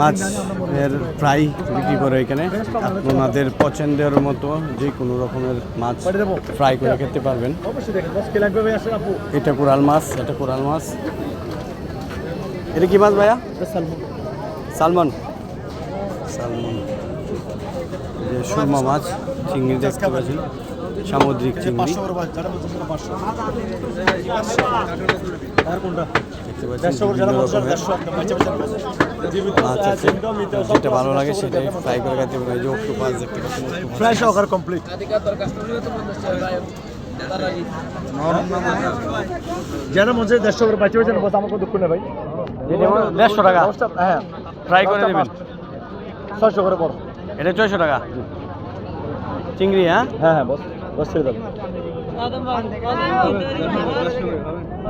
মাছ এর ফ্রাই বিক্রি করে এখানে আপনাদের পছন্দের মতো যে কোনো রকমের মাছ ফ্রাই করে খেতে পারবেন। এটা কোরাল মাছ, এটা কোরাল মাছ। এটা কি মাছ ভাইয়া? সালমন। সালমন, যে সুরমা মাছ, চিংড়ি দেখতে পাচ্ছেন, সামুদ্রিক চিংড়ি দেখতে পাচ্ছেন। বিভিন্ন রকমের মাছ আছে, যেটা ভালো লাগে সেটাই ফ্রাই করে খেতে পারেন। যে অক্টোপাস দেখতে পাচ্ছেন, ফ্রাই সহকার কমপ্লিট। যেন মধ্যে 150 করে বাঁচে যেন বস, আমার কোনো দুঃখ নেই ভাই। 150 টাকা হ্যাঁ, ফ্রাই করে দেবেন। 600 করে বড়, এটা 600 টাকা চিংড়ি। হ্যাঁ হ্যাঁ বস, ছেড়ে দেবেন।